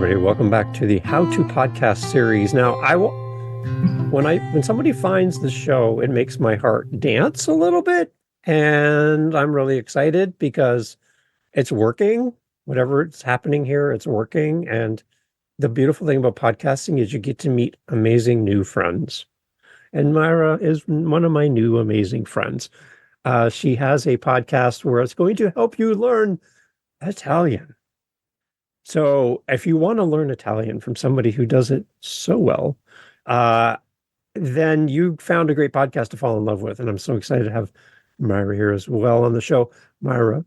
everybody. Welcome back to the How to Podcast series. Now, when somebody finds the show, it makes my heart dance a little bit, and I'm really excited because it's working. Whatever is happening here, it's working. And the beautiful thing about podcasting is you get to meet amazing new friends. And Myra is one of my new amazing friends. She has a podcast where it's going to help you learn Italian. So if you want to learn Italian from somebody who does it so well, then you found a great podcast to fall in love with. And I'm so excited to have Myra here as well on the show. Myra,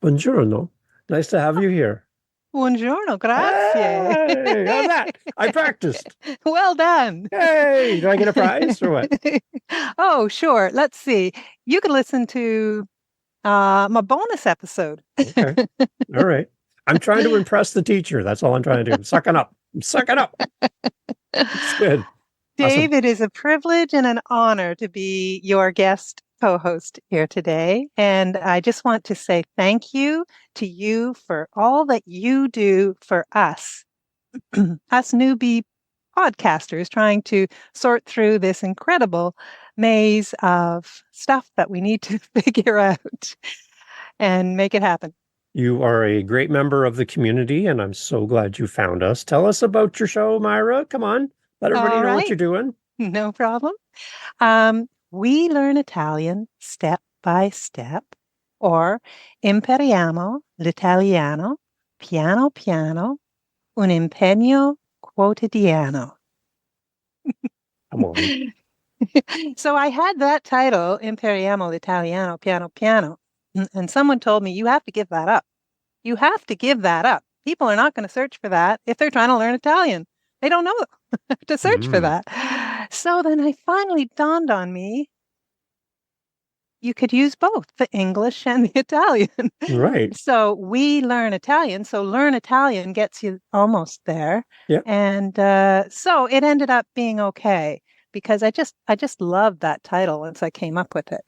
buongiorno. Nice to have you here. Buongiorno, grazie. Hey, how's that? I practiced. Well done. Hey, do I get a prize or what? Oh, sure. Let's see. You can listen to my bonus episode. Okay. All right. I'm trying to impress the teacher. That's all I'm trying to do. I'm sucking up. It's good. Dave, Awesome. it is a privilege and an honor to be your guest co-host here today. And I just want to say thank you to you for all that you do for us, us newbie podcasters trying to sort through this incredible maze of stuff that we need to figure out and make it happen. You are a great member of the community, and I'm so glad you found us. Tell us about your show, Myra. Come on. Let everybody know what you're doing. No problem. We learn Italian step by step, or impariamo l'italiano piano piano, un impegno quotidiano. Come on. So I had that title, Impariamo l'italiano piano piano, and someone told me, you have to give that up. You have to give that up. People are not going to search for that if they're trying to learn Italian. They don't know to search for that. So then I finally dawned on me, you could use both the English and the Italian. Right. So we learn Italian. So learn Italian gets you almost there. Yeah. And so it ended up being okay because I just loved that title once I came up with it.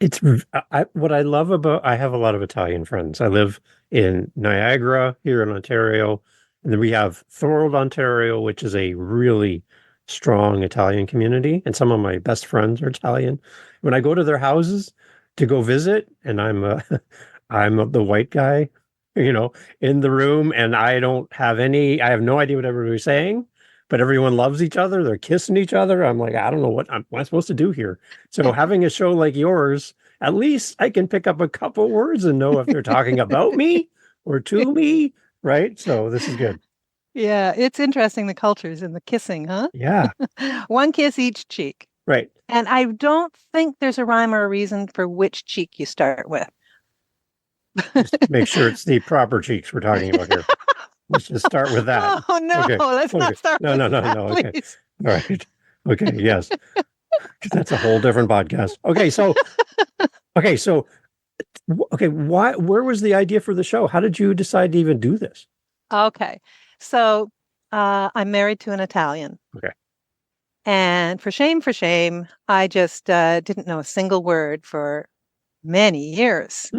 It's what I love about, I have a lot of Italian friends. I live in Niagara here in Ontario, and then we have Thorold, Ontario, which is a really strong Italian community. And some of my best friends are Italian. When I go to their houses to go visit, and I'm the white guy, in the room, and I have no idea what everybody's saying, but everyone loves each other. They're kissing each other. I'm like, I don't know what am I supposed to do here. So having a show like yours, at least I can pick up a couple words and know if they're talking about me or to me, right? So this is good. Yeah, it's interesting, the cultures and the kissing, huh? Yeah. One kiss each cheek. Right. And I don't think there's a rhyme or a reason for which cheek you start with. Just make sure it's the proper cheeks we're talking about here. Let's just start with that. Oh, no, okay. Let's not start no, with no, that, no. Okay. please. All right. Okay. Yes. That's a whole different podcast. Where was the idea for the show? How did you decide to even do this? Okay. So I'm married to an Italian. Okay. And for shame, I just didn't know a single word for many years.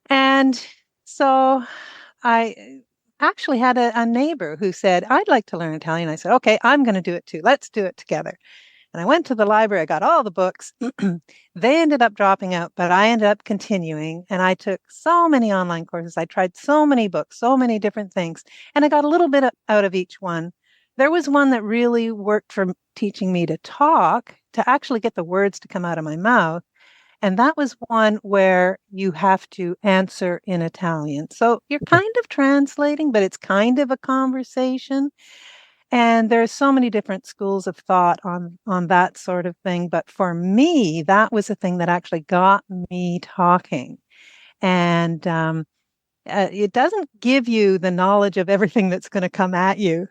And so I actually had a neighbor who said, I'd like to learn Italian. I said, okay, I'm going to do it too. Let's do it together. And I went to the library. I got all the books. They ended up dropping out, but I ended up continuing. And I took so many online courses. I tried so many books, so many different things. And I got a little bit out of each one. There was one that really worked for teaching me to talk, to actually get the words to come out of my mouth. And that was one where you have to answer in Italian. So you're kind of translating, but it's kind of a conversation. And there's so many different schools of thought on that sort of thing. But for me, that was the thing that actually got me talking. And it doesn't give you the knowledge of everything that's going to come at you,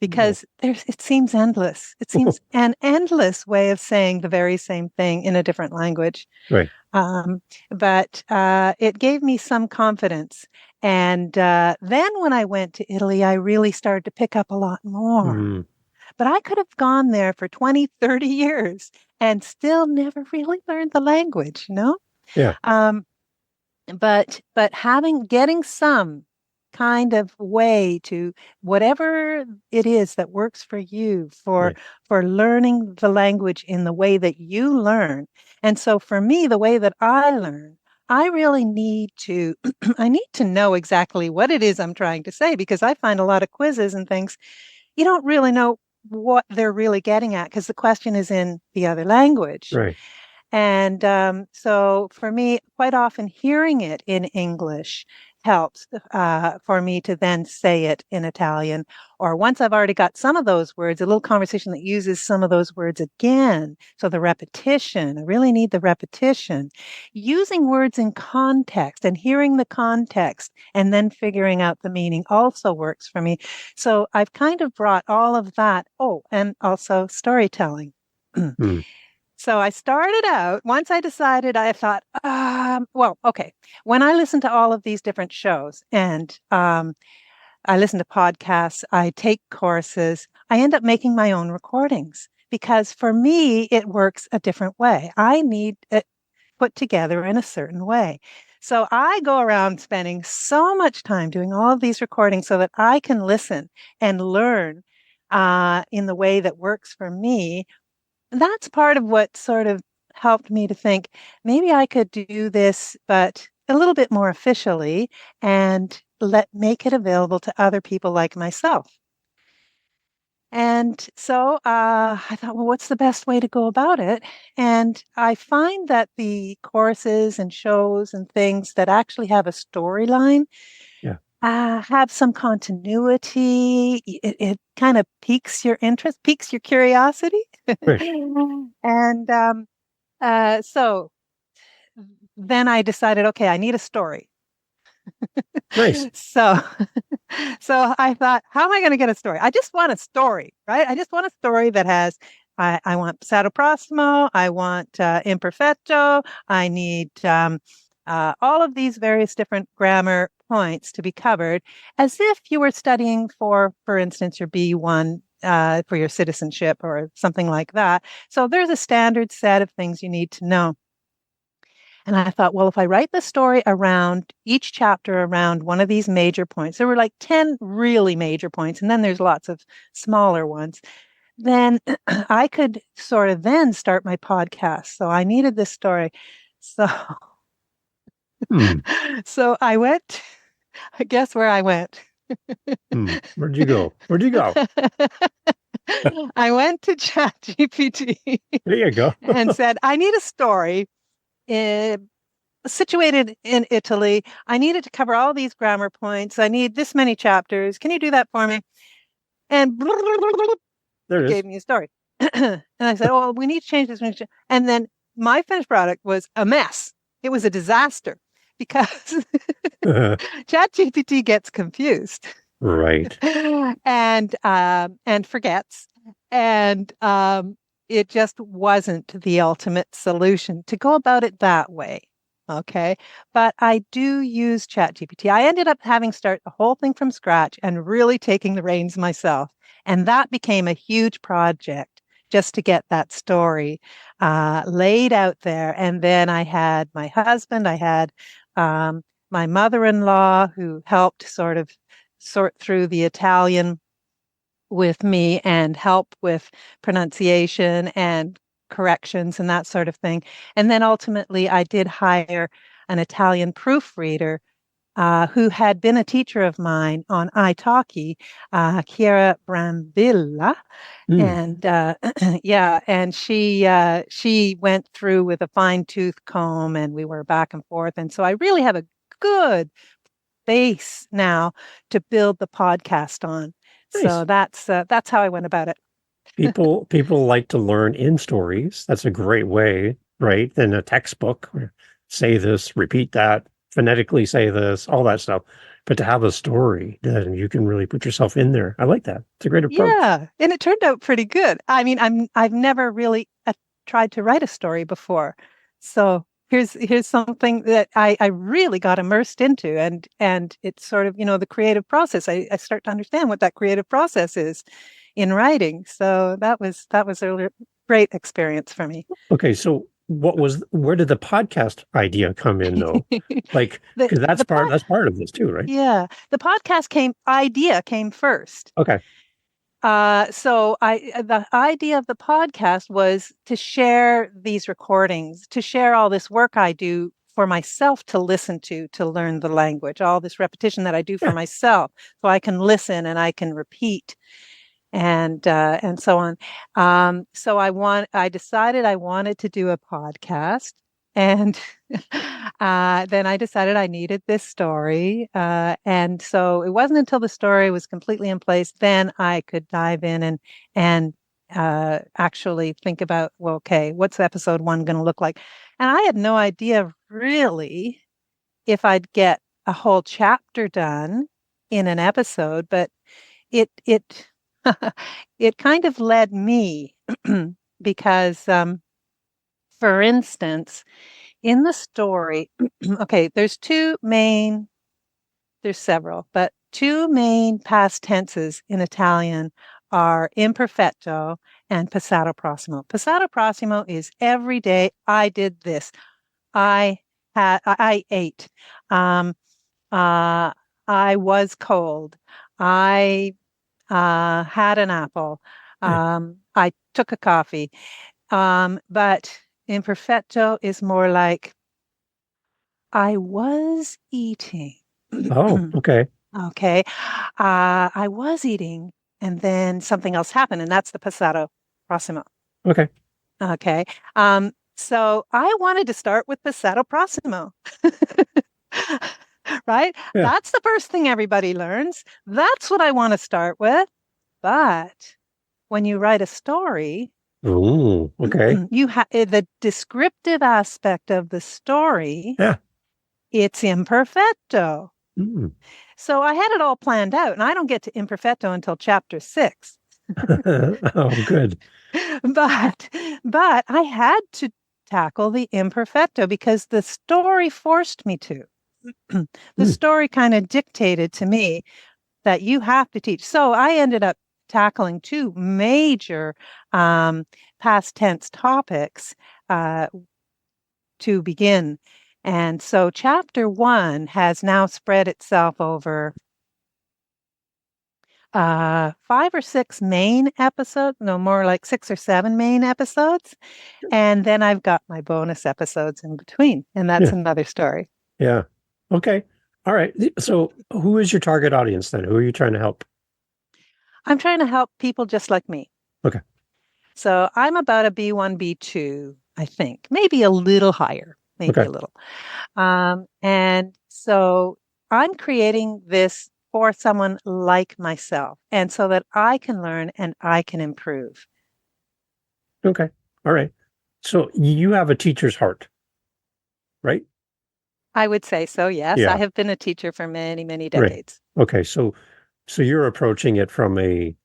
because it seems endless. It seems an endless way of saying the very same thing in a different language. Right. But it gave me some confidence. And then when I went to Italy, I really started to pick up a lot more. But I could have gone there for 20, 30 years and still never really learned the language, Yeah. But getting some kind of way to whatever it is that works for you Right. for learning the language in the way that you learn. And so for me, the way that I learn, I really need to I need to know exactly what it is I'm trying to say, because I find a lot of quizzes and things, you don't really know what they're really getting at because the question is in the other language. Right. And so for me, quite often hearing it in English helps for me to then say it in Italian. Or once I've already got some of those words, a little conversation that uses some of those words again. So the repetition, I really need the repetition. Using words in context and hearing the context and then figuring out the meaning also works for me. So I've kind of brought all of that. Oh, and also storytelling. Hmm. So I started out, once I decided, I thought, well, okay, when I listen to all of these different shows and I listen to podcasts, I take courses, I end up making my own recordings because for me, it works a different way. I need it put together in a certain way. So I go around spending so much time doing all of these recordings so that I can listen and learn in the way that works for me. That's part of what sort of helped me to think maybe I could do this, but a little bit more officially and make it available to other people like myself. And so I thought, well, what's the best way to go about it? And I find that the courses and shows and things that actually have a storyline Yeah. have some continuity. It kind of piques your interest, piques your curiosity. Right. And so then I decided, okay, I need a story. Nice. So, so I thought, how am I going to get a story? I just want a story, right? I just want a story that has, I want passato, prossimo, I want imperfetto, I need all of these various different grammar points to be covered as if you were studying for instance, your B1 for your citizenship or something like that. So there's a standard set of things you need to know. And I thought, well, if I write the story around each chapter around one of these major points, there were like 10 really major points, and then there's lots of smaller ones, then I could sort of then start my podcast. So I needed this story. So, Hmm. so I went, I guess where I went. Hmm. Where'd you go? Where'd you go? I went to ChatGPT There you go. and said, I need a story situated in Italy. I needed to cover all these grammar points. I need this many chapters. Can you do that for me? And There it it is. gave me a story. And I said, oh, we need to change this. And then my finished product was a mess. It was a disaster because ChatGPT gets confused Right. and forgets. And it just wasn't the ultimate solution to go about it that way. Okay. But I do use ChatGPT. I ended up having to start the whole thing from scratch and really taking the reins myself. And that became a huge project just to get that story laid out there. And then I had my husband, I had my mother-in-law who helped sort through the Italian with me and help with pronunciation and corrections and that sort of thing. And then ultimately, I did hire an Italian proofreader who had been a teacher of mine on italki, Chiara Brambilla. Hmm. And yeah, and she went through with a fine tooth comb, and we were back and forth. And so I really have a good base now to build the podcast on. So Nice. that's how I went about it. People like to learn in stories. That's a great way, right? Than a textbook. Say this, repeat that, phonetically say this, all that stuff. But to have a story, then you can really put yourself in there. I like that. It's a great approach. Yeah, and it turned out pretty good. I mean, I've never really tried to write a story before, so here's something that I really got immersed into, and it's sort of the creative process. I start to understand what that creative process is in writing. So that was a great experience for me. Okay, so where did the podcast idea come in though? Like, the because the pod, that's part of this too, right? yeah, the podcast idea came first. Okay. The idea of the podcast was to share these recordings, to share all this work I do for myself to listen to learn the language, all this repetition that I do for Yeah. myself, so I can listen and I can repeat and so on. I decided I wanted to do a podcast, and then I decided I needed this story. And so it wasn't until the story was completely in place then I could dive in and actually think about, well, okay, what's episode 1 going to look like? And I had no idea really if I'd get a whole chapter done in an episode, but it it kind of led me because, for instance, in the story, okay, there's several, but two main past tenses in Italian are imperfetto and passato prossimo. Passato prossimo is every day I did this. I ate. Um, uh, I was cold. I had an apple. Yeah. I took a coffee. But imperfetto is more like I was eating. Oh, okay. Okay. I was eating, and then something else happened, and that's the passato prossimo. Okay. Okay. So I wanted to start with passato prossimo. Right? Yeah. That's the first thing everybody learns. That's what I want to start with. But when you write a story, Ooh, okay. you have the descriptive aspect of the story, Yeah. it's imperfetto. Mm. So I had it all planned out, and I don't get to imperfetto until chapter 6. Oh, good. But I had to tackle the imperfetto because the story forced me to. The Mm. story kind of dictated to me that you have to teach. So I ended up tackling two major past tense topics to begin. And so chapter 1 has now spread itself over 5 or 6 main episodes, no, more like 6 or 7 main episodes. And then I've got my bonus episodes in between, and that's Yeah. another story. Yeah. Okay. All right. So who is your target audience then? Who are you trying to help? I'm trying to help people just like me. Okay. So I'm about a B1, B2, I think, maybe a little higher, maybe Okay. a little. And so I'm creating this for someone like myself, and so that I can learn and I can improve. Okay. All right. So you have a teacher's heart, right? I would say so, yes. I Yeah. have been a teacher for many, many Right. decades. Okay. So you're approaching it from a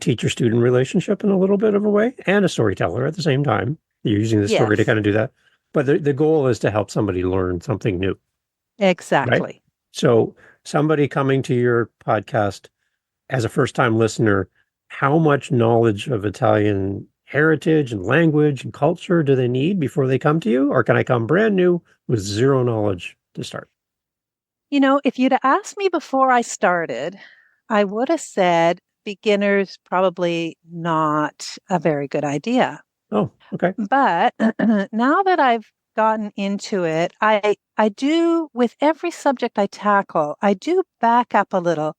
teacher-student relationship in a little bit of a way, and a storyteller at the same time. You're using the story to Yes, kind of do that. But the goal is to help somebody learn something new, right? exactly. So somebody coming to your podcast as a first-time listener, how much knowledge of Italian heritage and language and culture do they need before they come to you? Or can I come brand new with zero knowledge to start? You know, if you'd asked me before I started, I would have said beginners probably not a very good idea. Oh, okay. But now that I've gotten into it, I do, with every subject I tackle, I do back up a little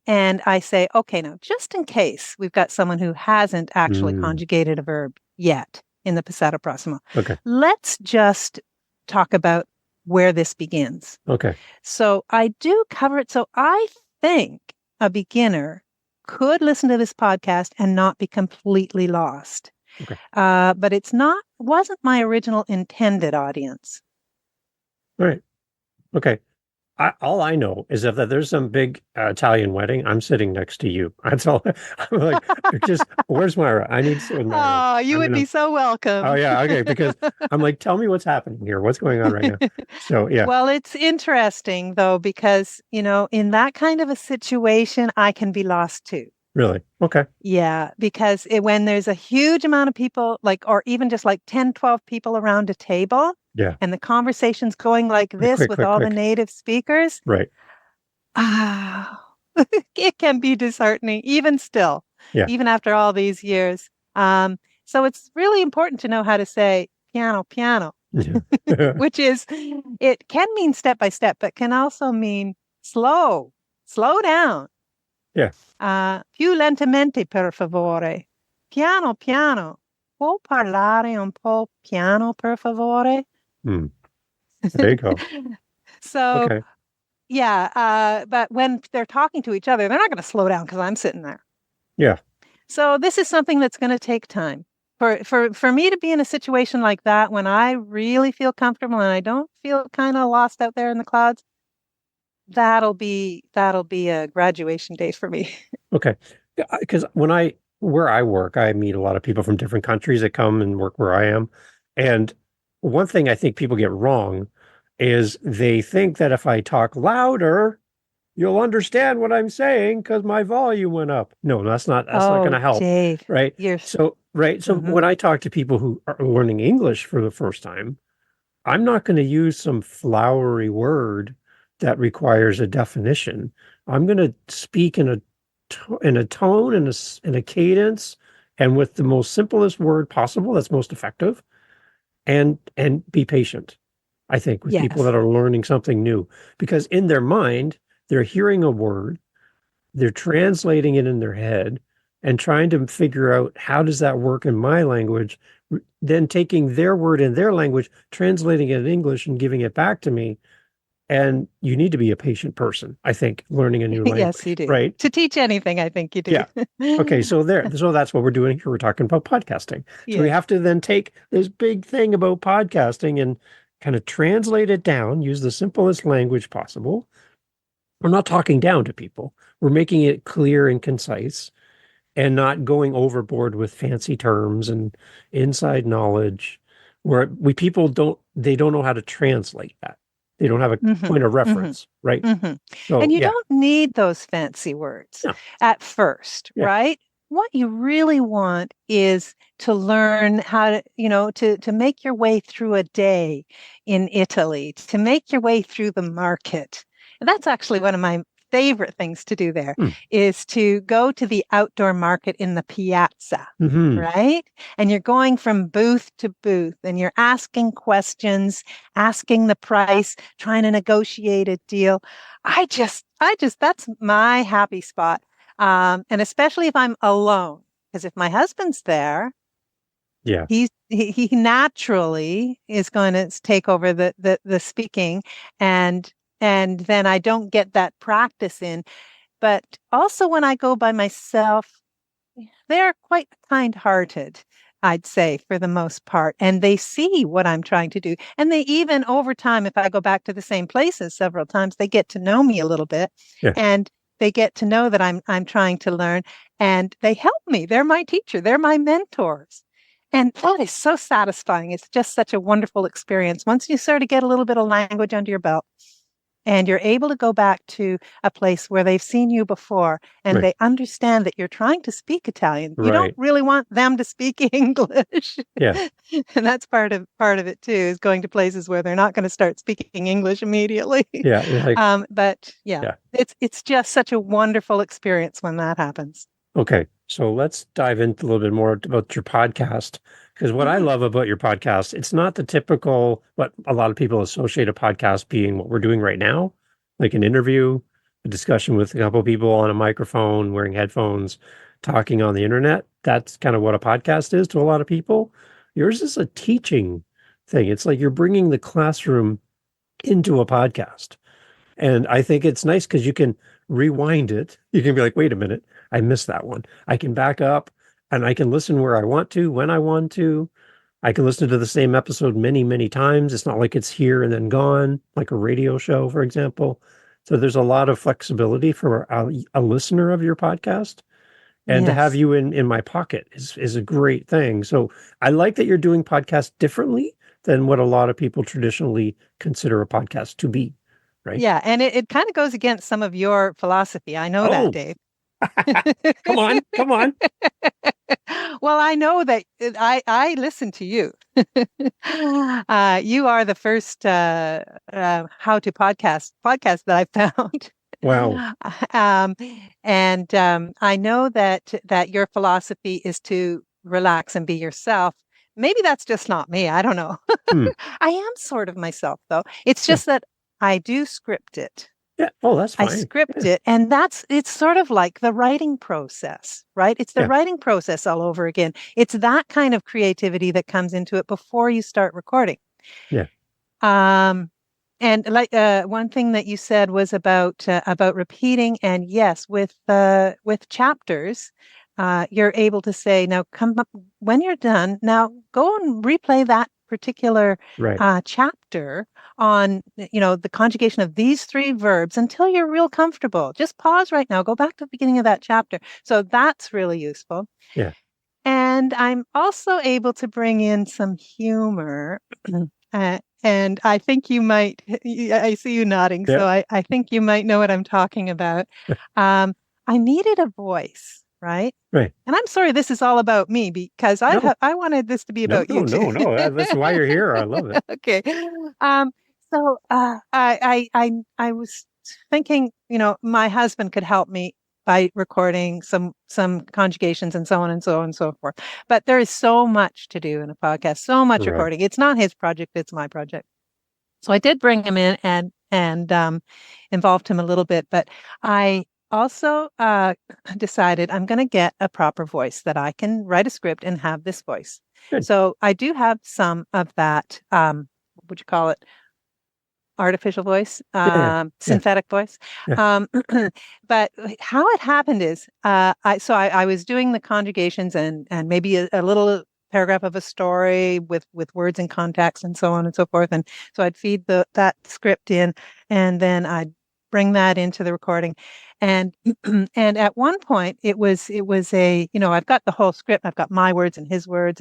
and I say, okay, now just in case we've got someone who hasn't actually Mm, conjugated a verb yet in the passato prossimo, okay. let's just talk about where this begins. Okay. So I do cover it. So I think a beginner could listen to this podcast and not be completely lost. Okay. But wasn't my original intended audience. All right. Okay. All I know is that there's some big Italian wedding, I'm sitting next to you. That's all. I'm like, just where's Myra? I need to sit with Myra. Oh, you I'm would gonna. be so Oh welcome. yeah, okay. Because I'm like, tell me what's happening here. What's going on right now? So yeah. Well, it's interesting though, because, in that kind of a situation, I can be lost too. Really? Okay. Yeah, because when there's a huge amount of people, like, or even just like 10, 12 people around a table, Yeah. and the conversation's going like Quick, this quick, with quick, all the quick. native speakers, Right. ah, it can be disheartening, even still, Yeah. even after all these years. So it's really important to know how to say piano, piano, Yeah. which is, it can mean step by step, but can also mean slow, slow down. Yeah. Più lentamente, per favore. Piano, piano. Può parlare un po' piano, per favore? Hmm. There you go. So, Okay. yeah, but when they're talking to each other, they're not going to slow down because I'm sitting there. Yeah. So this is something that's going to take time. For me to be in a situation like that when I really feel comfortable and I don't feel kind of lost out there in the clouds, that'll be a graduation day for me. Okay. Because where I work, I meet a lot of people from different countries that come and work where I am. And one thing I think people get wrong is they think that if I talk louder, you'll understand what I'm saying because my volume went up. No, that's not going Oh, to help. Dave, Right. you're So, right. So mhm. when I talk to people who are learning English for the first time, I'm not going to use some flowery word that requires a definition. I'm going to speak in a tone and in a cadence and with the most simplest word possible that's most effective and be patient. I think with people Yes. that are learning something new because in their mind they're hearing a word, they're translating it in their head and trying to figure out how does that work in my language, then taking their word in their language, translating it in English and giving it back to me. And you need to be a patient person, I think, learning a new Yes, you language, do. right? To teach anything, I think you do. Yeah. Okay, so that's what we're doing here. We're talking about podcasting. So we Yes. have to then take this big thing about podcasting and kind of translate it down, use the simplest language possible. We're not talking down to people. We're making it clear and concise and not going overboard with fancy terms and inside knowledge where they don't know how to translate that. They don't have a Mhm. point of Mhm. reference, right? Mhm. And So you yeah, don't need those fancy words no, at first, yeah, right? What you really want is to learn how to, to make your way through a day in Italy, to make your way through the market. And that's actually one of my favorite things to do there hmm. is to go to the outdoor market in the piazza, Hmm. right? And you're going from booth to booth and you're asking questions, asking the price, trying to negotiate a deal. That's my happy spot. And especially if I'm alone, because if my husband's there, Yeah, he naturally is going to take over the speaking, and and then I don't get that practice in. But also when I go by myself, they're quite kind-hearted, I'd say, for the most part, and they see what I'm trying to do. And they even over time, if I go back to the same places several times, they get to know me a little bit yeah, and they get to know that I'm trying to learn and they help me. They're my teacher, they're my mentors. And that is so satisfying. It's just such a wonderful experience. Once you sort of get a little bit of language under your belt, and you're able to go back to a place where they've seen you before and right, they understand that you're trying to speak Italian. You don't right. really want them to speak English. Yeah, And that's part of it too, is going to places where they're not going to start speaking English immediately. yeah. It's like, But yeah, yeah. it's just such a wonderful experience when that happens. Okay, so let's dive into a little bit more about your podcast. Because what I Mm, love about your podcast, it's not the typical, what a lot of people associate a podcast being what we're doing right now, like an interview, a discussion with a couple of people on a microphone, wearing headphones, talking on the internet. That's kind of what a podcast is to a lot of people. Yours is a teaching thing. It's like you're bringing the classroom into a podcast. And I think it's nice because you can rewind it. You can be like, wait a minute, I missed that one. I can back up and I can listen where I want to, when I want to. I can listen to the same episode many, many times. It's not like it's here and then gone, like a radio show, for example. So there's a lot of flexibility for a listener of your podcast. And to have yes. you in my pocket is a great thing. So I like that you're doing podcasts differently than what a lot of people traditionally consider a podcast to be, right? Yeah. And it kind of goes against some of your philosophy. I know that, Oh, Dave. Come on, come on. Well, I know that I listen to you. You are the first how to podcast that I found. Wow. Um, and I know that your philosophy is to relax and be yourself. Maybe that's just not me. I don't know. Hmm. I am sort of myself, though. It's Yeah. just that I do script it. Yeah. Oh, that's I fine. script Yeah. it, and it's sort of like the writing process, right? It's the Yeah. writing process all over again. It's that kind of creativity that comes into it before you start recording. Yeah. Um, and like one thing that you said was about repeating, and yes, with chapters, you're able to say, now come up when you're done. Now go and replay that particular Right. chapter on the conjugation of these three verbs until you're real comfortable. Just pause right now. Go back to the beginning of that chapter. So that's really useful. Yeah. And I'm also able to bring in some humor. And I think you might, I see you nodding, Yeah. so I think you might know what I'm talking about. Um, I needed a voice, right? Right. And I'm sorry, this is all about me because No. I wanted this to be No. about you No. too. No. No. That's why you're here. I love it. Okay. Um, so I was thinking, my husband could help me by recording some conjugations and so on and so on and so forth. But there is so much to do in a podcast, so much Right. recording. It's not his project, it's my project. So I did bring him in and involved him a little bit, but I also decided I'm going to get a proper voice that I can write a script and have this voice. Good. So I do have some of that. What would you call it? Artificial voice, Yeah. Yeah. Yeah. synthetic voice. Yeah. Um, but how it happened is, I was doing the conjugations and maybe a little paragraph of a story with words in context and so on and so forth. And so I'd feed that script in, and then I'd bring that into the recording. And and at one point it was I've got the whole script. I've got my words and his words,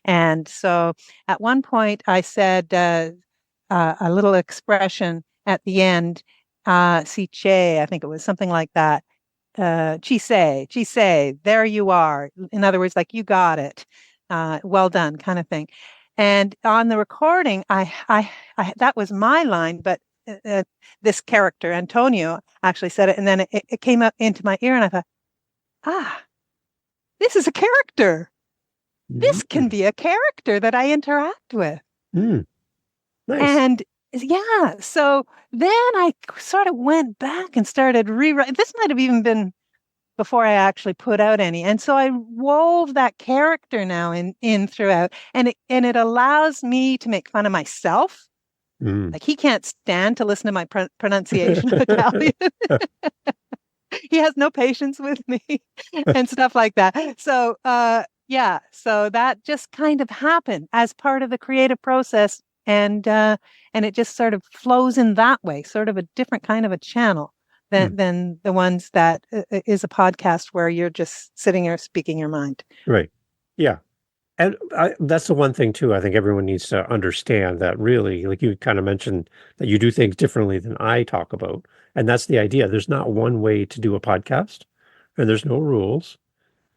and so at one point I said. A little expression at the end, si che, I think it was something like that. Ci sei, there you are. In other words, like you got it. Well done, kind of thing. And on the recording, I that was my line, but this character, Antonio, actually said it, and then it came up into my ear, and I thought, ah, this is a character. This can Mm. be a character that I interact with. Mm. Nice. And yeah, so then I sort of went back and started rewriting. This might have even been before I actually put out any. And so I wove that character now in throughout. And it allows me to make fun of myself. Mm. Like he can't stand to listen to my pronunciation of Italian. He has no patience with me and stuff like that. So yeah, so that just kind of happened as part of the creative process, and it just sort of flows in that way, sort of a different kind of a channel Mm. than the ones that is a podcast where you're just sitting there speaking your mind. Right. Yeah. And that's the one thing too. I think everyone needs to understand that really, like you kind of mentioned, that you do things differently than I talk about. And that's the idea. There's not one way to do a podcast, and there's no rules,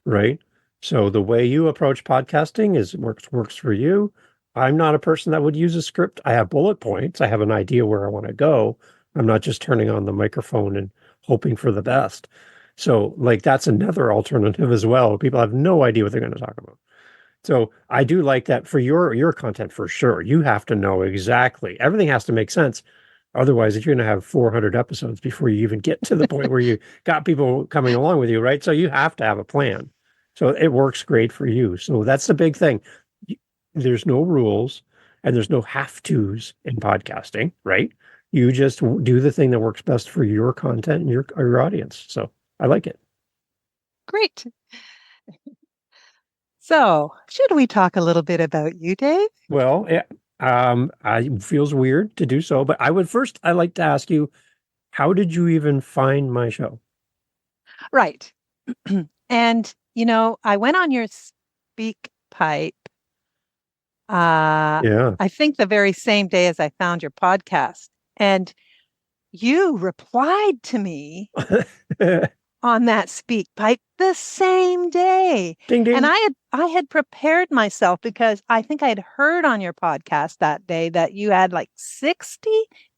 right? So the way you approach podcasting is works for you. I'm not a person that would use a script. I have bullet points. I have an idea where I want to go. I'm not just turning on the microphone and hoping for the best. So like that's another alternative as well. People have no idea what they're going to talk about. So I do like that for your content for sure. You have to know exactly. Everything has to make sense. Otherwise, you're going to have 400 episodes before you even get to the point where you got people coming along with you, right? So you have to have a plan. So it works great for you. So that's the big thing. There's no rules and there's no have-tos in podcasting, right? You just do the thing that works best for your content and your audience. So I like it. Great. So, should we talk a little bit about you, Dave? Well, I feels weird to do so, but I like to ask you, how did you even find my show? Right. And I went on your Speak Pipe. Yeah. I think the very same day as I found your podcast, and you replied to me on that speak pipe the same day. Ding And ding. I had prepared myself because I think I had heard on your podcast that day that you had like 60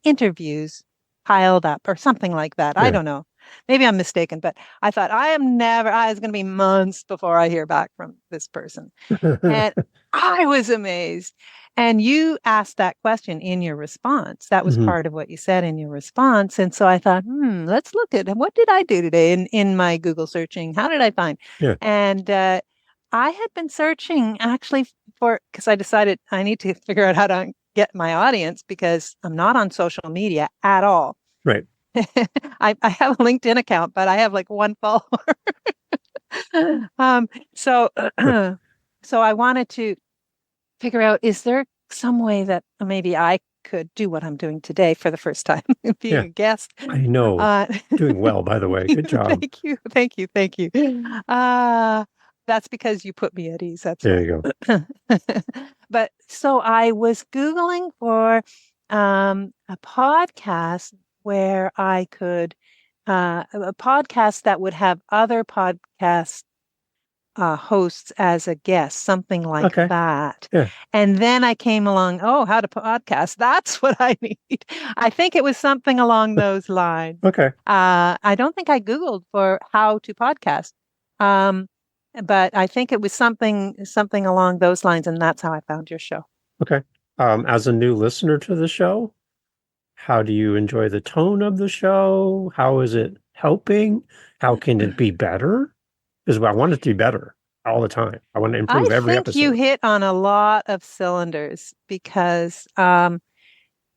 interviews piled up or something like that. I Yeah. don't know. Maybe I'm mistaken, but I thought I was going to be months before I hear back from this person. And I was amazed. And you asked that question in your response. That was Mhm. part of what you said in your response. And so I thought, let's look at what did I do today in my Google searching? How did I find? Yeah. And I had been searching actually because I decided I need to figure out how to get my audience because I'm not on social media at all. Right. I have a LinkedIn account, but I have like one follower. So so I wanted to figure out, is there some way that maybe I could do what I'm doing today for the first time, being Yeah. a guest? I know. Uh, Doing well, by the way. Good job. thank you, thank you, thank you. Uh, that's because you put me at ease. That's There why. you But so I was Googling for a podcast where I could, a podcast that would have other podcast hosts as a guest, something go. like Okay. that. Yeah. And then I came along, oh, how to podcast. That's what I need. I think it was something along those lines. Okay. I don't think I Googled for how to podcast. Um, but I think it was something along those lines, and that's how I found your show. Okay. As a new listener to the show, how do you enjoy the tone of the show? How is it helping? How can it be better? Because I want it to be better all the time. I want to I improve every think you episode. hit on a lot of cylinders because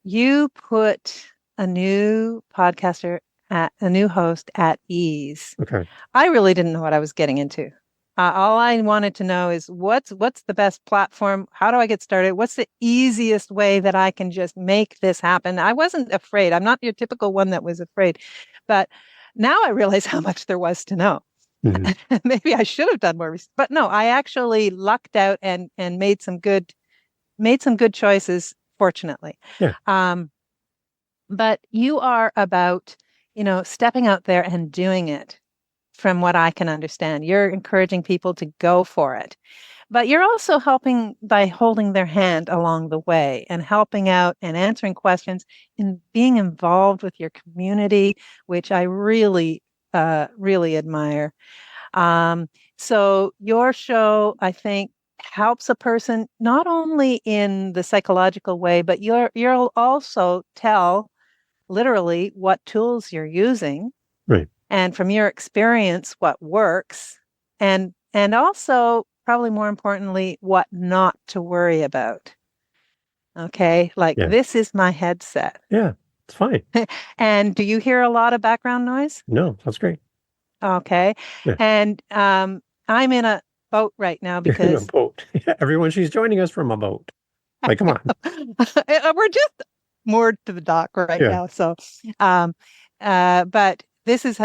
you put a new podcaster a new host at ease. Okay. I really didn't know what I was getting into. All I wanted to know is what's the best platform? How do I get started? What's the easiest way that I can just make this happen? I wasn't afraid. I'm not your typical one that was afraid, but now I realize how much there was to know. Mhm. Maybe I should have done more research, but no, I actually lucked out and made some good choices, fortunately. Yeah. But you are about, stepping out there and doing it from what I can understand. You're encouraging people to go for it. But you're also helping by holding their hand along the way and helping out and answering questions and being involved with your community, which I really, really admire. Um, so your show, I think, helps a person not only in the psychological way, but you'll also tell literally what tools you're using Right. and from your experience what works and also probably more importantly what not to worry about. Okay, like Yeah. this is my headset. Yeah. It's fine. And do you hear a lot of background noise? No, that's great. Okay. Yeah. And I'm in a boat right now You're in a because boat. Everyone, she's joining us from a boat. Like, come on. we're just moored to the dock right Yeah. now. So, um, but this is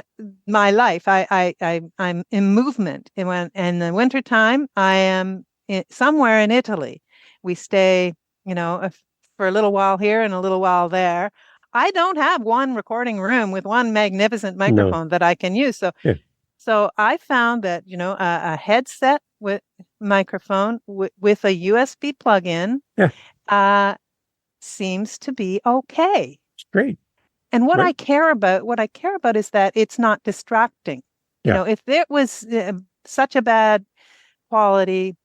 my life. I'm in movement. And when in the wintertime, I am somewhere in Italy. We stay, for a little while here and a little while there. I don't have one recording room with one magnificent No. microphone that I can use. Yeah. So I found that, a headset with microphone with a USB plug-in Yeah. uh, seems to be okay. It's great. And Right. what I care about is that it's not distracting. Yeah. If it was such a bad quality,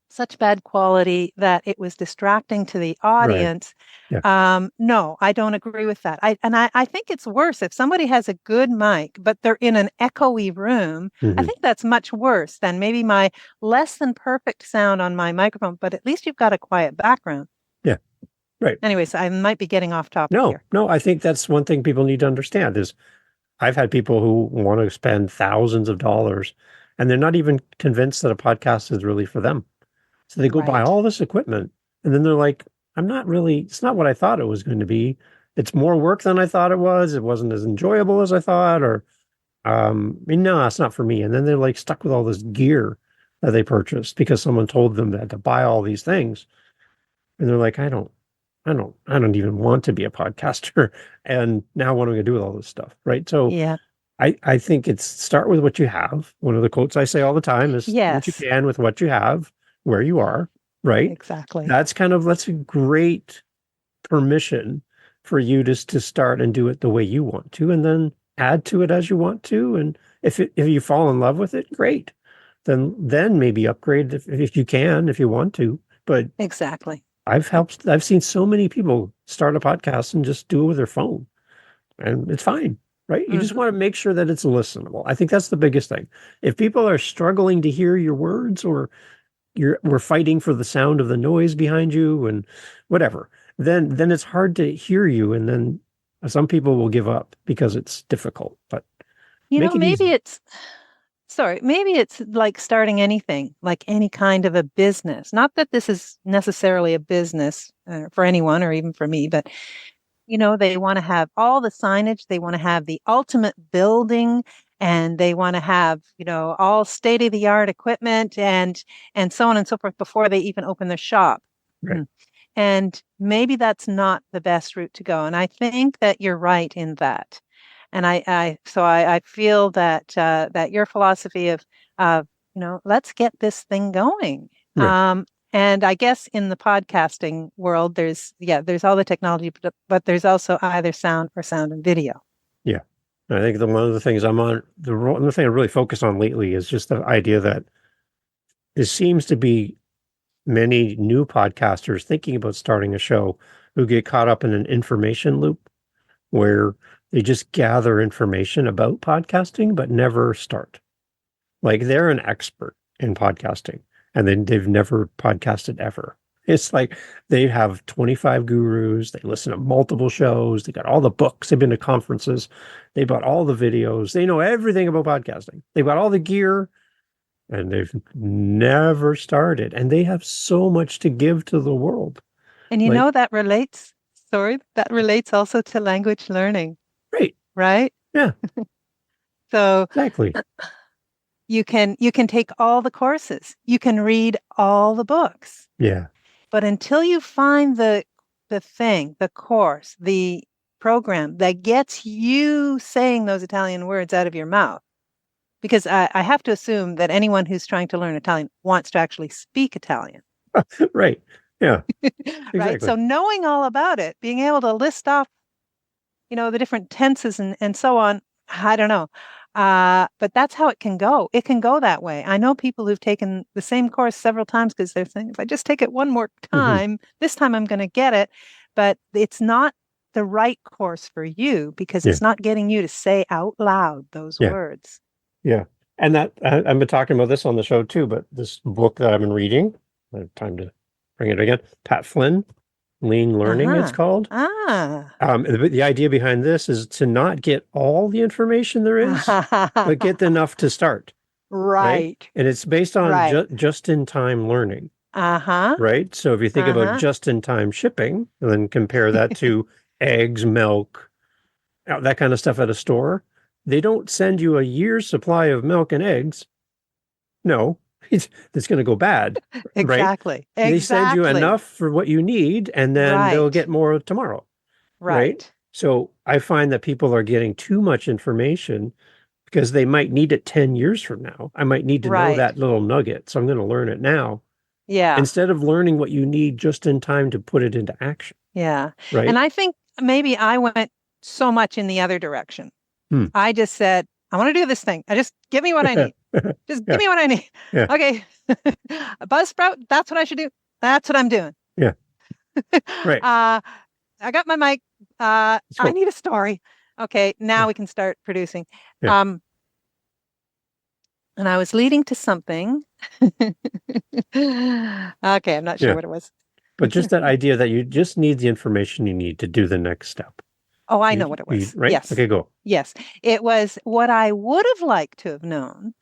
such bad quality that it was distracting to the Right. audience. Yeah. No, I don't agree with that. I think it's worse if somebody has a good mic, but they're in an echoey room. I Hmm. think that's much worse than maybe my less than perfect sound on my microphone, but at least you've got a quiet background. Yeah. Right. Anyways, I might be getting off topic No, here. no, I think that's one thing people need to understand is I've had people who want to spend thousands of dollars and they're not even convinced that a podcast is really for them. So they go buy Right. all this equipment and then they're like, it's not what I thought it was going to be. It's more work than I thought it was. It wasn't as enjoyable as I thought, or no, it's not for me. And then they're like stuck with all this gear that they purchased because someone told them that to buy all these things. And they're like, I don't even want to be a podcaster. And now what am I going to do with all this stuff? Right. So Yeah. I think it's start with what you have. One of the quotes I say all the time is do what you Yes, can with what you have, where you are, right? exactly. That's a great permission for you to start and do it the way you want to, and then add to it as you want to. And if you fall in love with it, great. Then maybe upgrade if you can, if you want to. But Exactly. I've seen so many people start a podcast and just do it with their phone, and it's fine, right? You just Mhm. want to make sure that it's listenable. I think that's the biggest thing. If people are struggling to hear your words, or we're fighting for the sound of the noise behind you and whatever, then it's hard to hear you, and then some people will give up because it's difficult. But make it Maybe easy. maybe it's like starting anything, like any kind of a business. Not that this is necessarily a business for anyone or even for me, but they want to have all the signage, they want to have the ultimate building, and they want to have, all state of the art equipment and so on and so forth before they even open their shop. Right. And maybe that's not the best route to go. And I think that you're right in that. And I feel that that your philosophy of let's get this thing going. Yeah. Um, and I guess in the podcasting world, there's all the technology, but there's also either sound or sound and video. Yeah. I think one of the things the thing I really focus on lately is just the idea that there seems to be many new podcasters thinking about starting a show who get caught up in an information loop where they just gather information about podcasting but never start. Like they're an expert in podcasting and then they've never podcasted ever. It's like they have 25 gurus, they listen to multiple shows, they got all the books, they've been to conferences, they bought all the videos, they know everything about podcasting. They bought all the gear and they've never started. And they have so much to give to the world. And Like, that relates also to language learning, great. right? Yeah, So exactly. you can take all the courses, you can read all the books, Yeah. but until you find the course, the program that gets you saying those Italian words out of your mouth, because I have to assume that anyone who's trying to learn Italian wants to actually speak Italian. Right. Yeah, Right? exactly. So knowing all about it, being able to list off, the different tenses and so on, I don't know. But that's how it can go. It can go that way. I know people who've taken the same course several times because they're saying, if I just take it one more Hmm. time, this time I'm going to get it. But it's not the right course for you because Yeah. it's not getting you to say out loud those Yeah. words. Yeah. And I've been talking about this on the show too, but this book that I've been reading, I have time to bring it again. Pat Flynn, Lean Learning, it's Uh-huh. called. Ah. The idea behind this is to not get all the information there is, but get enough to start, right? Right. And it's based on Right. just in time learning, Uh-huh. right? So if you think about Uh-huh. just in time shipping, and then compare that to eggs, milk, that kind of stuff at a store, they don't send you a year's supply of milk and eggs. No, it's going to go bad, right? Exactly. They send you Exactly. enough for what you need, and then they'll Right. get more tomorrow, right? Right. So I find that people are getting too much information because they might need it 10 years from now. I might need to know Right. that little nugget, so I'm going to learn it now Yeah. instead of learning what you need just in time to put it into action, Yeah. And right? I think maybe I went so much in the other direction. Hmm. I just said, I want to do this thing. I just give me what I need. Just give Yeah, me what I need. yeah, Okay. A buzz sprout, that's what I should do. That's what I'm doing. yeah, right. I got my mic. Let's I go. need a story. Okay, now Yeah, we can start producing. yeah, Um, and I was leading to something. Okay, I'm not sure yeah. what it was. But just that idea that you just need the information you need to do the next step. Oh, I know what it was. Right? Yes. Okay, go. Yes. It was what I would have liked to have known,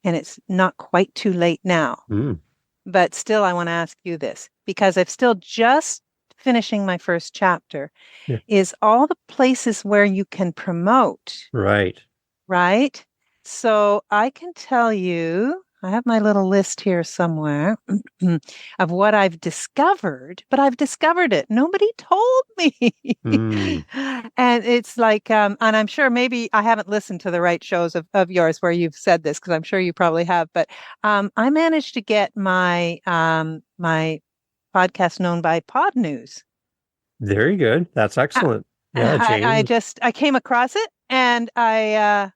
and it's not quite too late now. Mm, But still, I want to ask you this because I'm still just finishing my first chapter, yeah, is all the places where you can promote, right. right? So I can tell you. I have my little list here somewhere of what I've discovered, but I've discovered it. Nobody told me. Mm, And it's like, and I'm sure maybe I haven't listened to the right shows of yours where you've said this, because I'm sure you probably have, but I managed to get my podcast known by Pod News. very good. That's excellent. Yeah, Jane. I came across it and I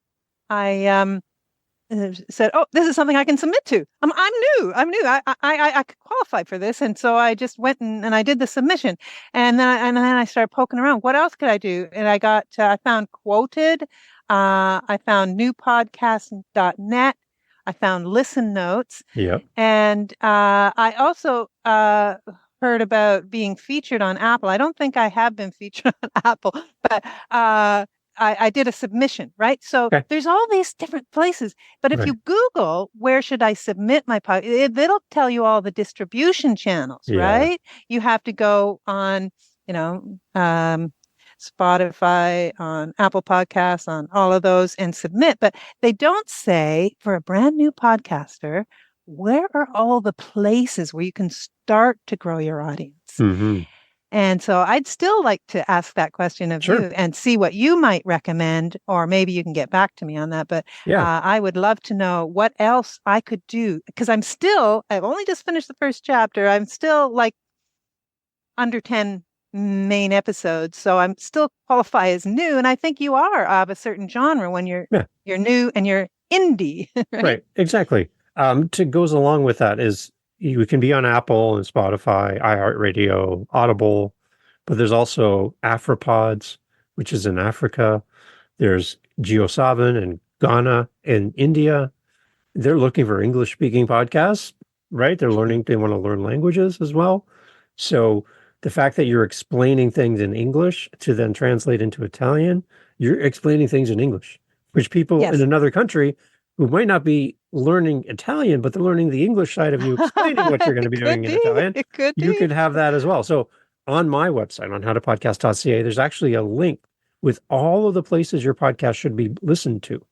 said, "Oh, this is something I can submit to. I'm new. I'm new. I could qualify for this." And so I just went and I did the submission, and then I started poking around. What else could I do? And I found Quoted, I found newpodcast.net, I found Listen Notes, Yep. and I also heard about being featured on Apple. I don't think I have been featured on Apple, but I did a submission, right? So Okay. there's all these different places. But if Right. you Google where should I submit my podcast, it'll tell you all the distribution channels, Yeah. right? You have to go on, you know, Spotify, on Apple Podcasts, on all of those and submit. But they don't say for a brand new podcaster, where are all the places where you can start to grow your audience? Hmm. And so I'd still like to ask that question of Sure. you and see what you might recommend, or maybe you can get back to me on that. But Yeah. I would love to know what else I could do because I've only just finished the first chapter. I'm still like under 10 main episodes. So I'm still qualify as new. And I think you are of a certain genre when Yeah. you're new and you're indie, right? Right. Exactly. To goes along with that is you can be on Apple and Spotify, iHeartRadio, Audible, but there's also Afropods, which is in Africa. There's JioSaavn in Ghana and India. They're looking for English speaking podcasts, right? They're learning, they want to learn languages as well. So the fact that you're explaining things in English to then translate into Italian, you're explaining things in English, which people in Yes. another country who might not be learning Italian, but they're learning the English side of you explaining what you're going to It be could doing in be. Italian. It could You be. could have that as well. So on my website, on howtopodcast.ca, there's actually a link with all of the places your podcast should be listened to.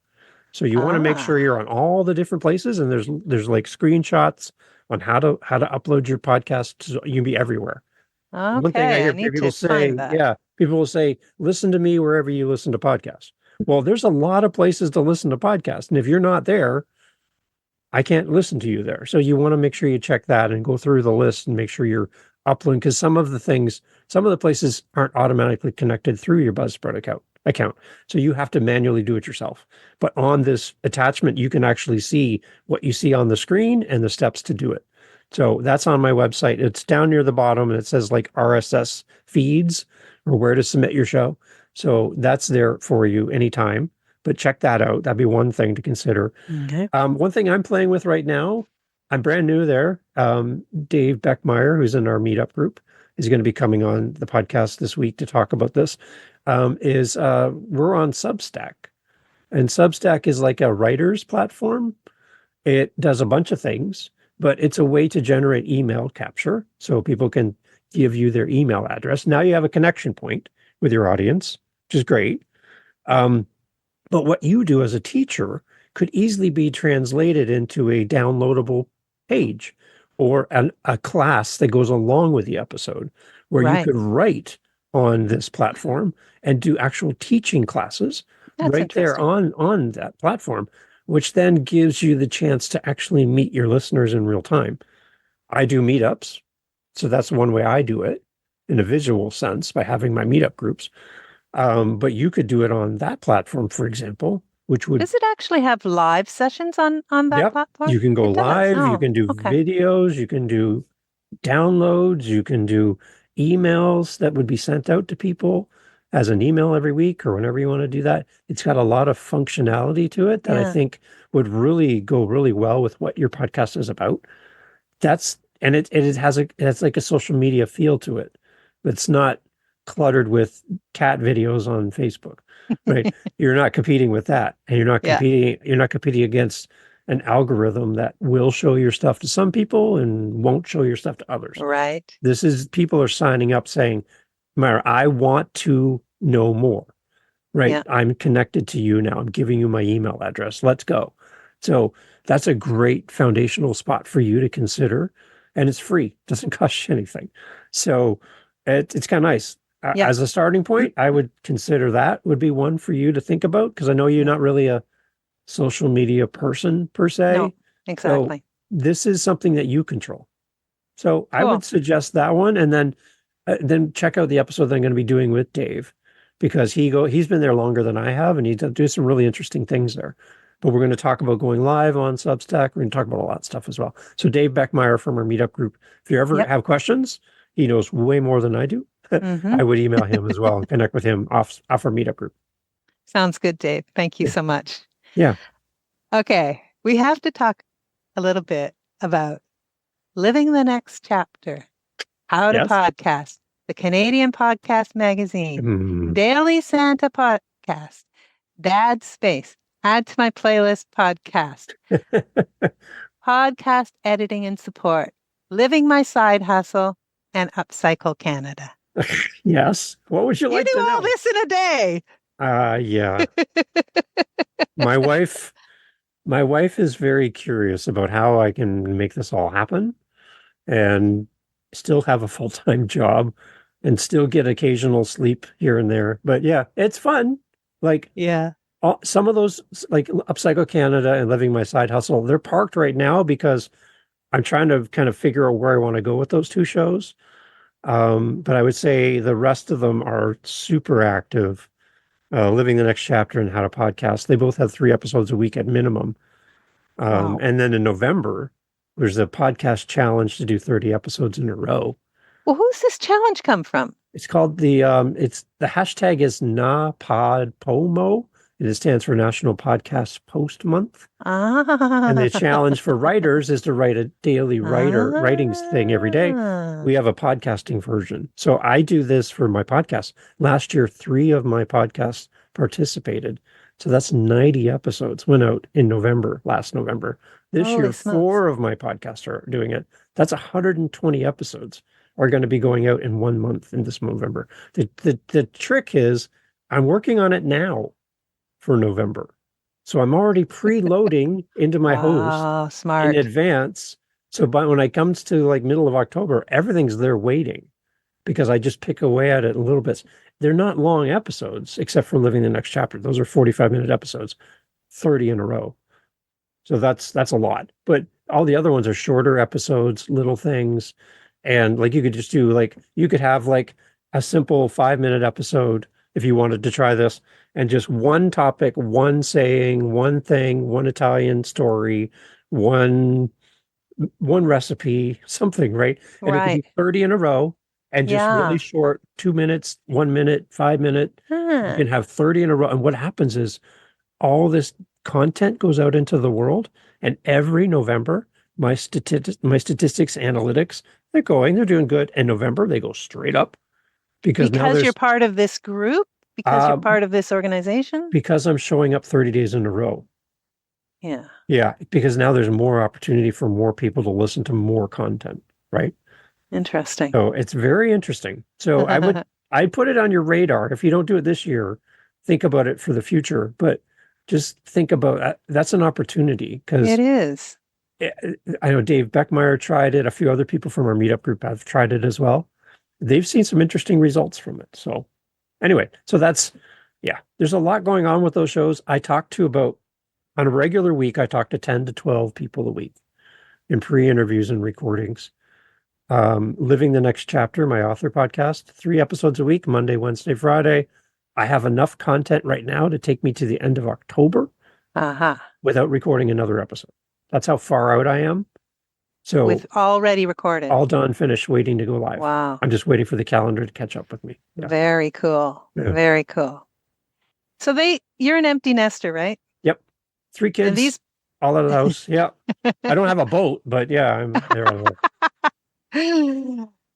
So you want to make sure Ah, you're on all the different places, and there's like screenshots on how to upload your podcast so you can be everywhere. One thing I okay. I hear need people to say, find that. yeah, people will say, listen to me wherever you listen to podcasts. Well, there's a lot of places to listen to podcasts. And if you're not there, I can't listen to you there. So you want to make sure you check that and go through the list and make sure you're uploading because some of the places aren't automatically connected through your Buzzsprout account. So you have to manually do it yourself. But on this attachment, you can actually see what you see on the screen and the steps to do it. So that's on my website. It's down near the bottom and it says like RSS feeds or where to submit your show. So that's there for you anytime. But check that out. That'd be one thing to consider. Okay. One thing I'm playing with right now, I'm brand new there. Dave Beckmeyer, who's in our meetup group, is going to be coming on the podcast this week to talk about this. We're on Substack, and Substack is like a writer's platform. It does a bunch of things, but it's a way to generate email capture so people can give you their email address. Now you have a connection point with your audience, which is great. But what you do as a teacher could easily be translated into a downloadable page or a class that goes along with the episode where you Right. could write on this platform and do actual teaching classes That's right there interesting. on that platform, which then gives you the chance to actually meet your listeners in real time. I do meetups, so that's one way I do it in a visual sense by having my meetup groups. But you could do it on that platform, for example, which would, Does it actually have live sessions on that yep, platform? you can go It does. live, you Oh, can do okay. videos, you can do downloads, you can do emails that would be sent out to people as an email every week or whenever you want to do that. It's got a lot of functionality to it that I Yeah. think would really go really well with what your podcast is about. It has like a social media feel to it. It's not cluttered with cat videos on Facebook, right? You're not competing with that, and Yeah. you're not competing against an algorithm that will show your stuff to some people and won't show your stuff to others. Right. This is people are signing up saying, Myra, I want to know more, right? Yeah. I'm connected to you now. I'm giving you my email address. Let's go. So that's a great foundational spot for you to consider. And it's free, doesn't cost you anything. So it's kind of nice. Yep. As a starting point, I would consider that would be one for you to think about because I know you're Yeah. not really a social media person per No, se. So exactly. this is something that you control. So I Cool. would suggest that one, and then check out the episode that I'm going to be doing with Dave because he's been there longer than I have, and he does some really interesting things there. But we're going to talk about going live on Substack. We're going to talk about all that stuff as well. So Dave Beckmeyer from our meetup group. If you ever Yep. have questions, he knows way more than I do. Mm-hmm. I would email him as well and connect with him off our meetup group. Sounds good, Dave. Thank you Yeah. so much. Yeah. Okay, we have to talk a little bit about living the next chapter, how to Yes. podcast, the Canadian Podcast Magazine, Mm. Daily Santa Podcast, Dad Space, add to my playlist podcast, podcast editing and support, living my side hustle, and Upcycle Canada. Yes. What would you You like do to all know? this in a day. Yeah. My wife is very curious about how I can make this all happen and still have a full-time job and still get occasional sleep here and there. But yeah, it's fun. Like Yeah. some of those, like Upcycle Canada and Living My Side Hustle, they're parked right now because I'm trying to kind of figure out where I want to go with those two shows. But I would say the rest of them are super active. Living the Next Chapter and How to Podcast. They both have 3 episodes a week at minimum. Wow. And then in November, there's a podcast challenge to do 30 episodes in a row. Well, who's this challenge come from? It's called it's the hashtag is NaPodPoMo, and it stands for National Podcast Post Month. And the challenge for writers is to write a daily writings thing every day. We have a podcasting version. So I do this for my podcast. Last year, 3 of my podcasts participated. So that's 90 episodes went out in November, last November. This Holy year, smokes. 4 of my podcasts are doing it. That's 120 episodes are going to be going out in 1 month in this November. The trick is I'm working on it now for November. So I'm already preloading into my host Wow, in smart. advance. So when it comes to like middle of October, everything's there waiting because I just pick away at it a little bit. They're not long episodes, except for Living the Next Chapter. Those are 45-minute episodes, 30 in a row. So that's a lot. But all the other ones are shorter episodes, little things. And like you could just do like you could have like a simple 5-minute episode if you wanted to try this and just one topic, one saying, one thing, one Italian story, one recipe, something, right? And it could Right. be 30 in a row and just really Yeah. short, 2 minutes, 1 minute, 5 minute. You can have 30 in a row. And what happens is all this content goes out into the world, and every November, my statistics analytics, they're doing good. And November, they go straight up because now Because you're there's part of this group? Because you're uh, part of this organization? because I'm showing up 30 days in a row. Yeah. Yeah, because now there's more opportunity for more people to listen to more content, right? Interesting. So it's very interesting. So I'd put it on your radar. If you don't do it this year, think about it for the future. But just think about that's an opportunity because It is. I know Dave Beckmeyer tried it. A few other people from our meetup group have tried it as well. They've seen some interesting results from it. So anyway, so there's a lot going on with those shows. On a regular week, I talk to 10 to 12 people a week in pre-interviews and recordings. Living the Next Chapter, my author podcast, 3 episodes a week, Monday, Wednesday, Friday. I have enough content right now to take me to the end of October without recording another episode. That's how far out I am. So With already recorded. all done, finished, waiting to go live. Wow. I'm just waiting for the calendar to catch up with me. Yeah. Very cool. Yeah. Very cool. So you're an empty nester, right? Yep. 3 kids, And these all out of the house. Yeah. I don't have a boat, but yeah, I'm there.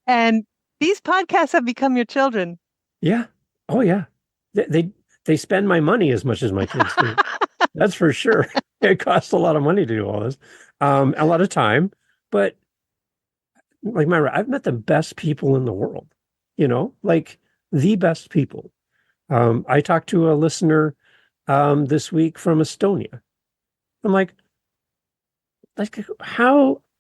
And these podcasts have become your children. Yeah. Oh yeah. They spend my money as much as my kids do. That's for sure. It costs a lot of money to do all this. A lot of time, but like Myra, I've met the best people in the world, like the best people. I talked to a listener this week from Estonia. I'm like, like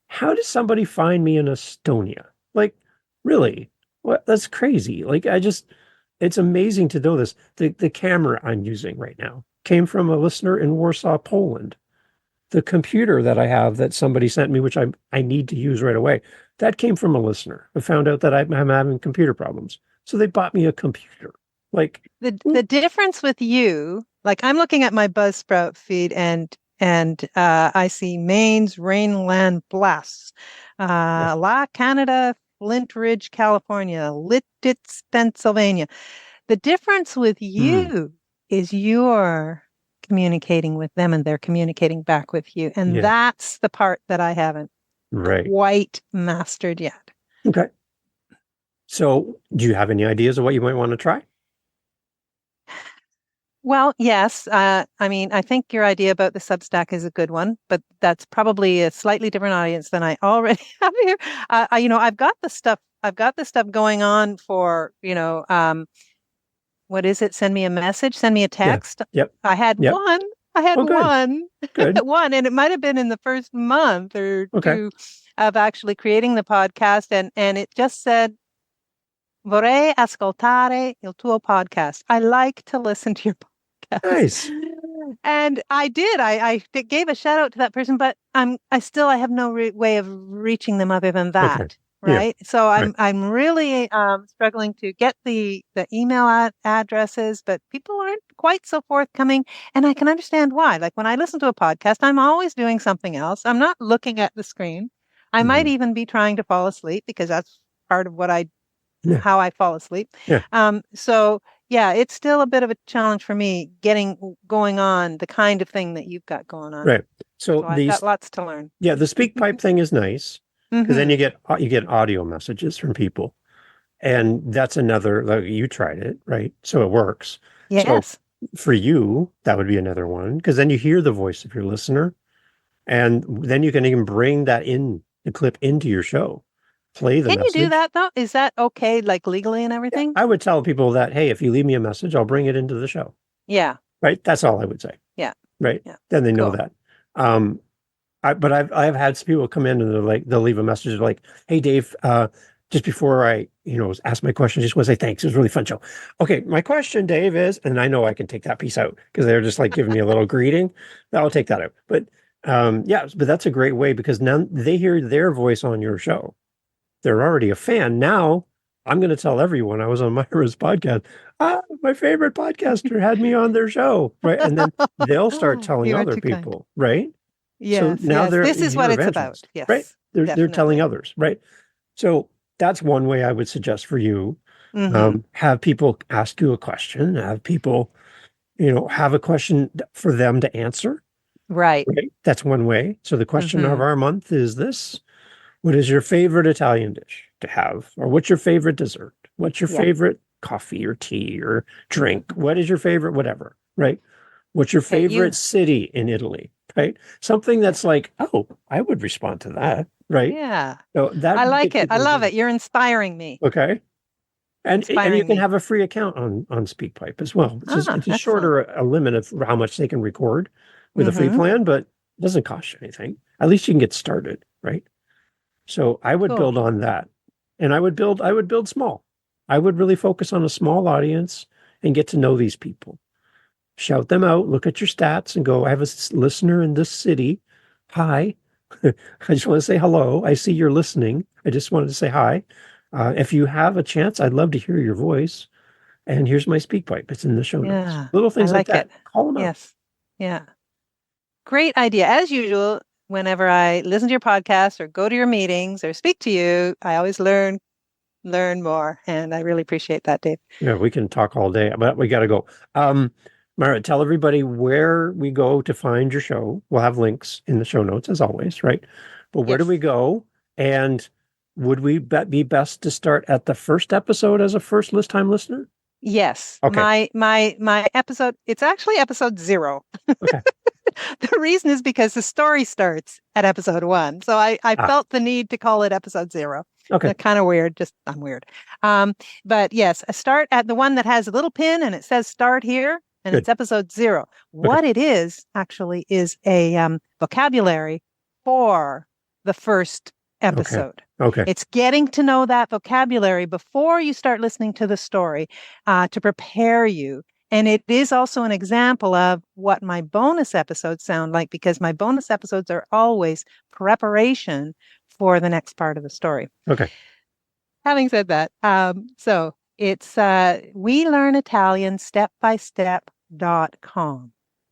how does somebody find me in Estonia? Like, really? What? That's crazy. Like, it's amazing to know this. The camera I'm using right now came from a listener in Warsaw, Poland. The computer that I have that somebody sent me, which I need to use right away, that came from a listener who found out that I'm having computer problems. So they bought me a computer. Like, The difference with you, like I'm looking at my Buzzsprout feed and I see Maine's Rainland Blasts, La Canada, Flint Ridge, California, Lititz, Pennsylvania. The difference with hmm, you is you're communicating with them and they're communicating back with you. And yeah, that's the part that I haven't right. quite mastered yet. Okay. So do you have any ideas of what you might want to try? Well, yes. I mean, I think your idea about the Substack is a good one, but that's probably a slightly different audience than I already have here. I've got the stuff. I've got the stuff going on for, what is it? Send me a message, send me a Yeah. text. Yep. I had Yep. one. I had Oh, good. one, Good. one, and it might have been in the first month or Okay. two of actually creating the podcast, and it just said, "Vorrei ascoltare il tuo podcast." I like to listen to your podcast, Nice. and I did. I gave a shout out to that person, but I have no way of reaching them other than Okay. that. Yeah. Right. So Right. I'm really struggling to get the email addresses, but people aren't quite so forthcoming. And I can understand why. Like when I listen to a podcast, I'm always doing something else. I'm not looking at the screen. I might Mhm. even be trying to fall asleep because that's part of Yeah. how I fall asleep. Yeah. So yeah, it's still a bit of a challenge for me going on the kind of thing that you've got going on. Right. So So I've got these, lots to learn. yeah, the speak pipe thing is nice because then Hmm. you get audio messages from people. And that's another, like you tried it, right? So it works. So Yes. for you, that would be another one because then you hear the voice of your listener and then you can even bring that in the clip into your show, play the Can you do message. that though? Is that okay, like legally and Yeah, everything? I would tell people that, hey, if you leave me a message, I'll bring it into the show. Yeah. Right. That's all I would say. Yeah. Right. Yeah. Then they know Cool. that. Um, but I've had some people come in and they're like, they'll leave a message like, hey, Dave, just before I, ask my question, I just want to say thanks. It was a really fun show. Okay. My question, Dave, is, and I know I can take that piece out because they're just like giving me a little greeting. I'll take that out. But yeah, but that's a great way because now they hear their voice on your show. They're already a fan. Now I'm going to tell everyone I was on Myra's podcast. My favorite podcaster had me on their show. Right. And then they'll start telling You are other too kind. people. Right. So Yes. now Yes. they're This is what your it's about. evangelist. Right. Yes. They're telling Definitely. others. Right. So that's one way I would suggest for you. Hmm. Have people ask you a question, have people, have a question for them to answer. Right. Right. That's one way. So the question of Hmm. our month is this. What is your favorite Italian dish to have? Or what's your favorite dessert? What's your Yeah. favorite coffee or tea or drink? What is your favorite whatever, right? What's your Okay. favorite city in Italy, right? Something Yeah. that's like, oh, I would respond to that, right? Yeah. So that I would like get it. I people love again. it. You're inspiring me. Okay. And you Inspiring can me. have a free account on SpeakPipe as well. Ah, It's a excellent. shorter a limit of how much they can record with a free Hmm. plan, but it doesn't cost you anything. At least you can get started, right? So I would Cool. build on that. And I would build small. I would really focus on a small audience and get to know these people. Shout them out, look at your stats and go, I have a listener in this city. Hi. I just want to say hello. I see you're listening. I just wanted to say hi. If you have a chance, I'd love to hear your voice. And here's my speak pipe. It's in the show notes. Yeah. Little I things like like that. it. Call them out. Yes. Yeah. Great idea. As usual, whenever I listen to your podcast or go to your meetings or speak to you, I always learn more. And I really appreciate that, Dave. Yeah, we can talk all day, but we got to go. Mara, tell everybody where we go to find your show. We'll have links in the show notes as always, right? But where do Yes. we go? And would we be best to start at the first episode as a first list time listener? Yes. Okay. My episode, it's actually episode 0. Okay. The reason is because the story starts at episode 1. So I Ah, felt the need to call it episode 0. okay. Kind of weird, just I'm weird. But yes, I start at the one that has a little pin and it says start here, and Good. it's episode 0. Okay. What it is actually is a vocabulary before the first episode. Okay. It's getting to know that vocabulary before you start listening to the story to prepare you. And it is also an example of what my bonus episodes sound like, because my bonus episodes are always preparation for the next part of the story. Okay. Having said that, so it's welearnitalianstepbystep.com.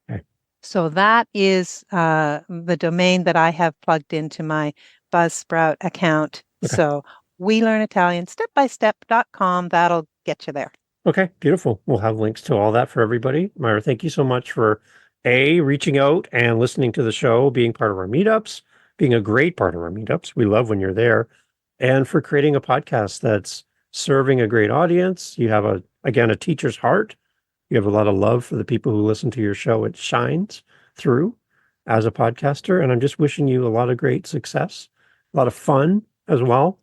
Okay. So that is the domain that I have plugged into my Buzzsprout account. Okay. So welearnitalianstepbystep.com, that'll get you there. Okay, beautiful. We'll have links to all that for everybody. Myra, thank you so much for reaching out and listening to the show, being part of our meetups, being a great part of our meetups. We love when you're there, and for creating a podcast that's serving a great audience. You have a teacher's heart. You have a lot of love for the people who listen to your show. It shines through as a podcaster, and I'm just wishing you a lot of great success, a lot of fun as well,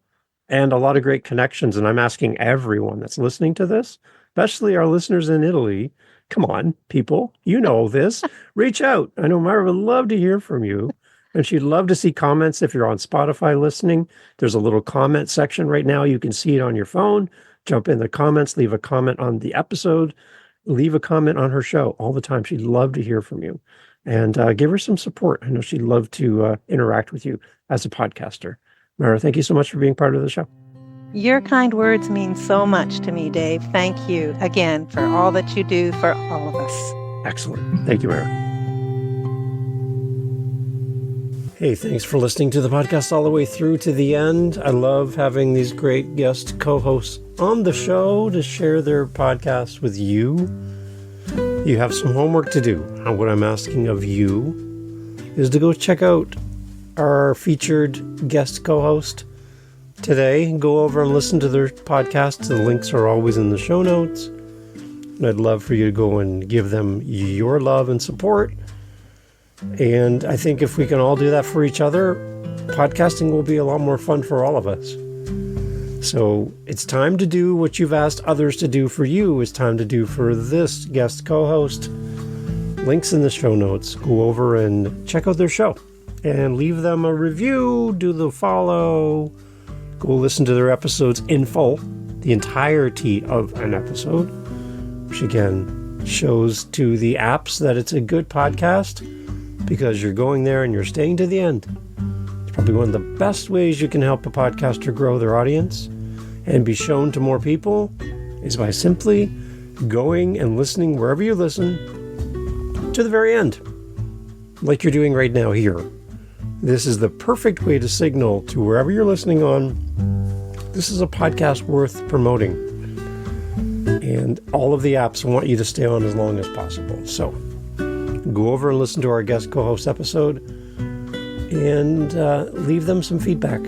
and a lot of great connections. And I'm asking everyone that's listening to this, especially our listeners in Italy, come on, people, you know this, reach out. I know Myra would love to hear from you, and she'd love to see comments. If you're on Spotify listening, there's a little comment section right now. You can see it on your phone. Jump in the comments, leave a comment on the episode, leave a comment on her show all the time. She'd love to hear from you, and give her some support. I know she'd love to interact with you as a podcaster. Myra, thank you so much for being part of the show. Your kind words mean so much to me, Dave. Thank you again for all that you do for all of us. Excellent. Thank you, Myra. Hey, thanks for listening to the podcast all the way through to the end. I love having these great guest co-hosts on the show to share their podcasts with you. You have some homework to do. And what I'm asking of you is to go check out our featured guest co-host today. Go over and listen to their podcasts. The links are always in the show notes. And I'd love for you to go and give them your love and support. And I think if we can all do that for each other, podcasting will be a lot more fun for all of us. So it's time to do what you've asked others to do for you. It's time to do for this guest co-host. Links in the show notes. Go over and check out their show and leave them a review, do the follow, go listen to their episodes in full, the entirety of an episode, which again shows to the apps that it's a good podcast because you're going there and you're staying to the end. It's probably one of the best ways you can help a podcaster grow their audience and be shown to more people is by simply going and listening wherever you listen to the very end, like you're doing right now here. This is the perfect way to signal to wherever you're listening on, this is a podcast worth promoting. And all of the apps want you to stay on as long as possible. So go over and listen to our guest co-host episode and leave them some feedback.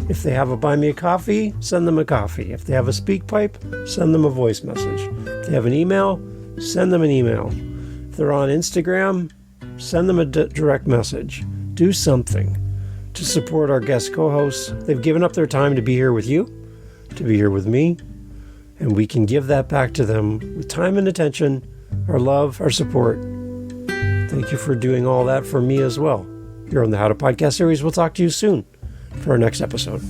If they have a buy me a coffee, send them a coffee. If they have a speak pipe, send them a voice message. If they have an email, send them an email. If they're on Instagram, send them a direct message. Do something to support our guest co-hosts. They've given up their time to be here with you, to be here with me, and we can give that back to them with time and attention, our love, our support. Thank you for doing all that for me as well. You're on the How to Podcast series. We'll talk to you soon for our next episode.